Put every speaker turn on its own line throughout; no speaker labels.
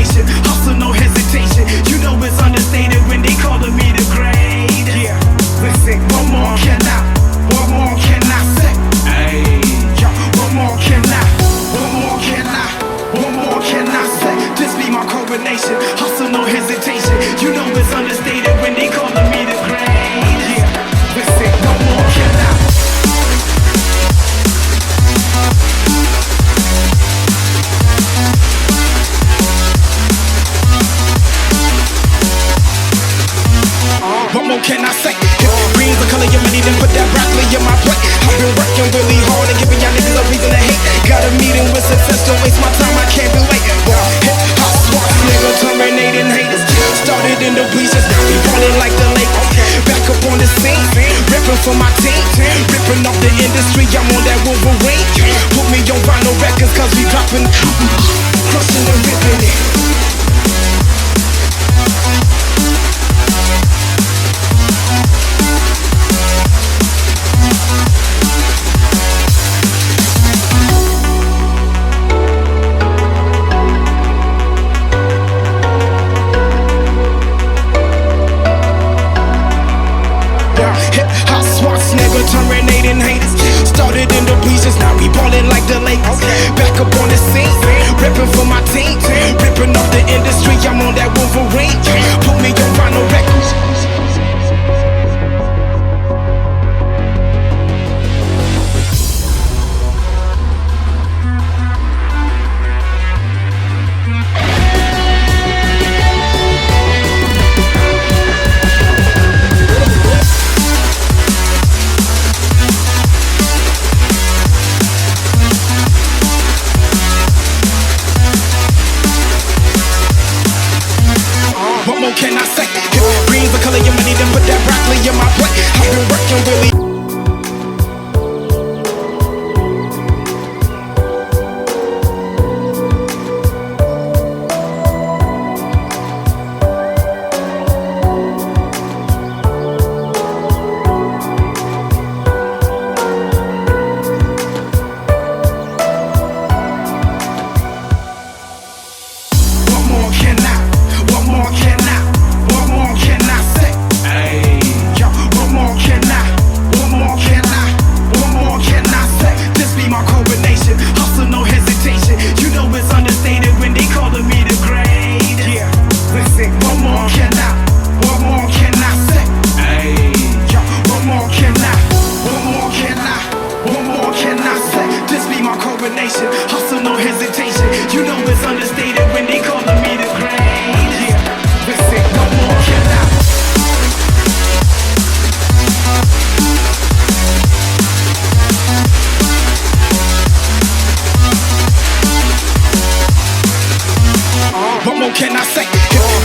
combination, hustle, no hesitation. You know it's understated when they calling me the great. Yeah, listen, what more can I say? Hey, yo, what more can I say? This be my combination, hustle, no hesitation. You know it's understated when they calling me the great. Yeah, listen, what more can I? What more can I say? Green's the color of money, then put that broccoli in my plate. I've been working really hard and giving y'all niggas a reason to hate. Got a meeting with success, don't waste my time, I can't be late. 𝗪𝗛𝗓𝗧𝗪 terminating haters. Started in the bleachers, now we ballin' like the lake. Back up on the scene, rippin' for my team. Rippin' off the industry, I'm on that Wolverine. Put me on vinyl records, cause we droppin', crushin' and rippin' it. 𝗪𝗛𝗗𝗘 terminating haters. Started in the bleachers, now we ballin' like the Lakers. Back up on the scene, rippin' for my team. Rippin' off the industry, I'm on that Wolverine. Put me on vinyl records. What more can I say? Green's the color of money, then put that broccoli in my plate. I've been working really. Hustle, no hesitation. You know it's understated when they calling me the great. Yeah, listen, what more can I? What more can I say?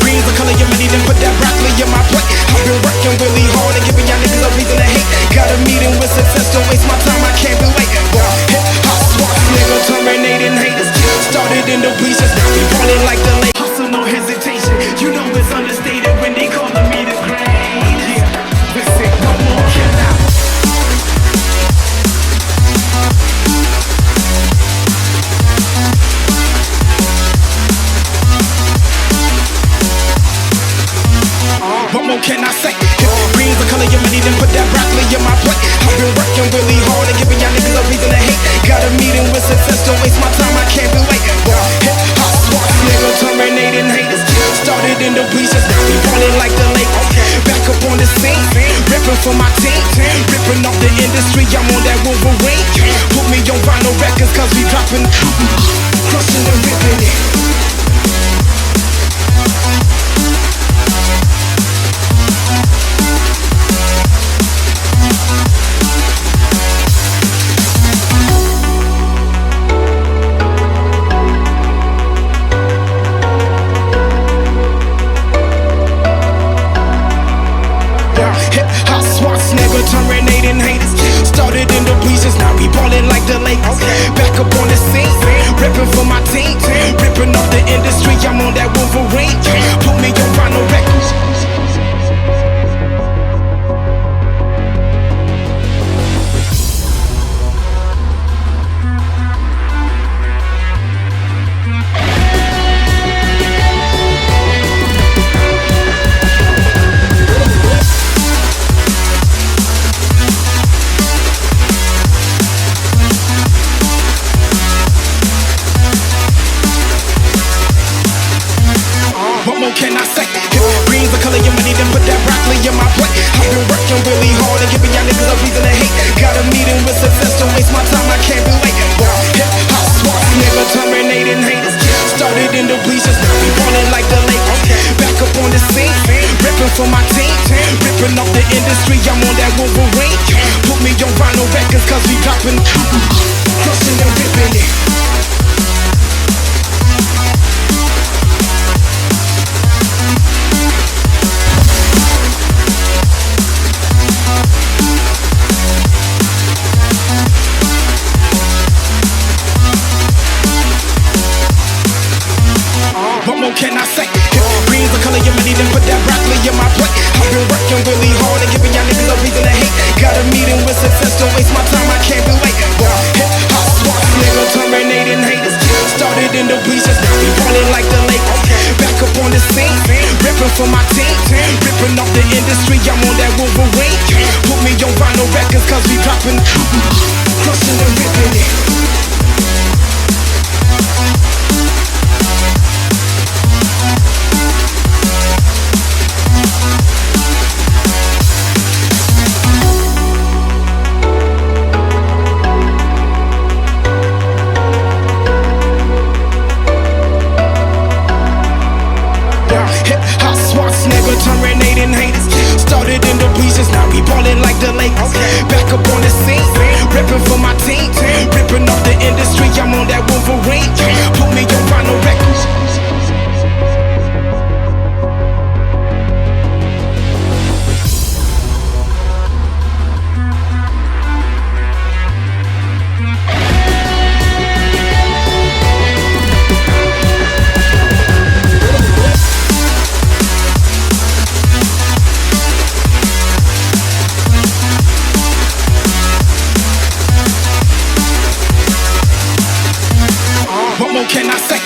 Green's the color of money, then put that broccoli in my plate. I've been working really hard and giving y'all niggas a reason to hate. Got a meeting with success, don't waste my time, I can't be late. 𝗪𝗛𝗓𝗧𝗪 terminating haters. Started in the bleachers, now we ballin' like the Lakers. Hustle, no hesitation. You know it's understated when they calling me the great. Yeah, listen, what more can I? What more can I say? Green's the color of money, then put that broccoli in my plate. I've been working really hard and giving y'all niggas a reason to hate. Got a meeting with success, don't waste my time, I can't be late. 𝗪𝗛𝗓𝗧𝗪 terminating haters. Started in the bleachers, now we ballin' like the Lakers. Back up on the scene, rippin' for my team. Rippin' off the industry, I'm on that Wolverine. Put me on vinyl records, cause we droppin', crushin' and rippin' it. 𝗪𝗛𝗗𝗘 terminating haters. Started in the bleachers, now we ballin' like the Lakers. Back up on the scene, rippin' for my team. Rippin' off the What more can I say? Green's the color of money, then put that broccoli in my plate. I've been working really hard and giving y'all niggas a reason to hate. Got a meeting with success, don't waste my time, I can't be late. Hip-hop swats, nigga, terminating haters. Started in the bleachers, now we ballin' like the Lakers. Back up on the scene, ripping for my team. Ripping off the industry, I'm on that Wolverine. Put me on vinyl records, cause we dropping. Crushing and ripping it. What more can I say? Green's the color of money, then put that broccoli in my plate. I've been working really hard and giving y'all niggas a reason to hate. Got a meeting with success, don't waste my time, I can't be late. Hip-hop swats, nigga, terminating haters. Started in the bleachers, now we ballin' like the Lakers. Back up on the scene, ripping for my team. Ripping off the industry, I'm on that Wolverine. Put me on vinyl records, cause we dropping. Crushing and ripping it. Hip-hop swats, nigga, terminating haters. Started in the bleachers, now we ballin' like the Lakers. Back up on the scene, ripping for my team. Ripping off the industry, I'm on that Wolverine. Put me on vinyl records. What more can I say?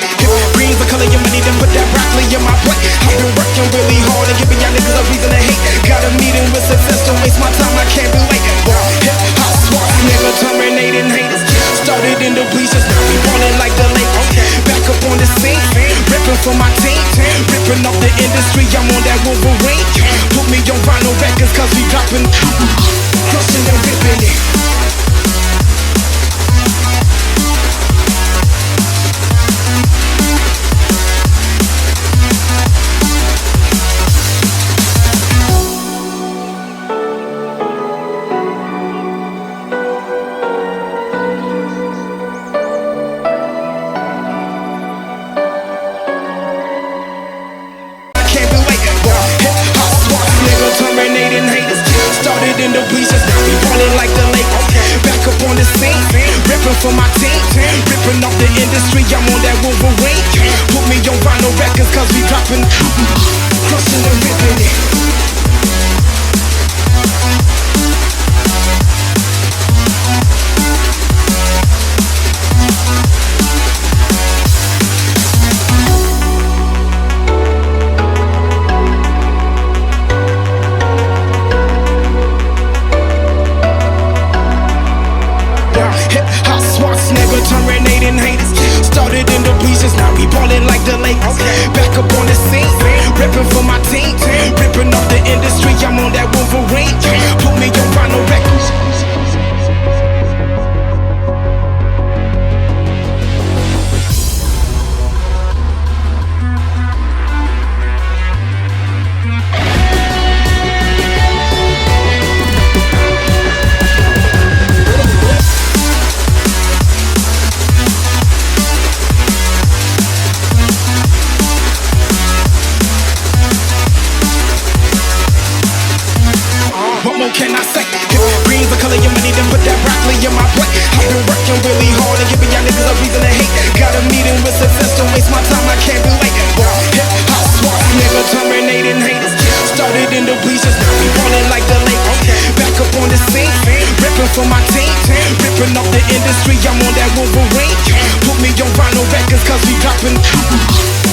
Green's the color of money, then put that broccoli in my plate. I've been working really hard and giving y'all niggas a reason to hate. Got a meeting with success, don't waste my time, I can't be late. Hip-hop swats, nigga, terminating haters. Started in the bleachers, now we ballin' like the Lakers. Back up on the scene, ripping for my team. Ripping off the industry, I'm on that Wolverine. Put me on vinyl records, cause we dropping. Crushing and ripping it. Terminating haters. Started in the bleachers, now we ballin' like the Lakers. Back up on the scene, ripping for my team. Ripping off the industry, I'm on that Wolverine. Put me on vinyl records, cause we dropping. Crushing and ripping it. Hip-hop swats, nigga, terminating haters. Started in the bleachers, now we ballin' like the Lakers. Back up on the scene, ripping for my team. Ripping off the industry, I'm on that Wolverine. Put me on vinyl records. What more can I say? Green's the color of money, then put that broccoli in my plate. I've been working really hard and giving y'all niggas a reason to hate. Got a meeting with success, don't waste my time, I can't be late. Hip-hop swats, nigga, terminating haters. Started in the bleachers, now we ballin' like the Lakers. Back up on the scene, ripping for my team. Ripping off the industry, I'm on that Wolverine. Put me on vinyl records, cause we dropping.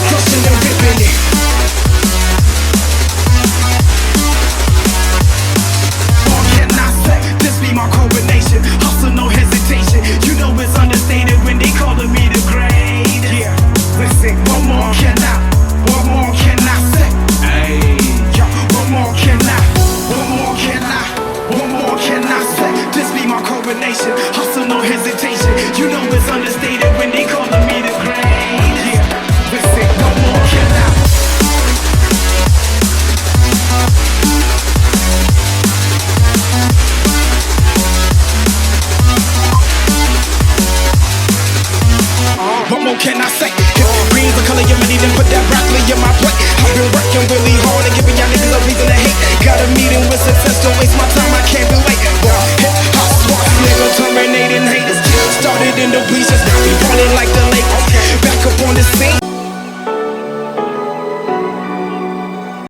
Crushing and ripping it. My combination, hustle, no hesitation. You know it's understated when they calling me the great. Yeah, listen, one more. in the breezes.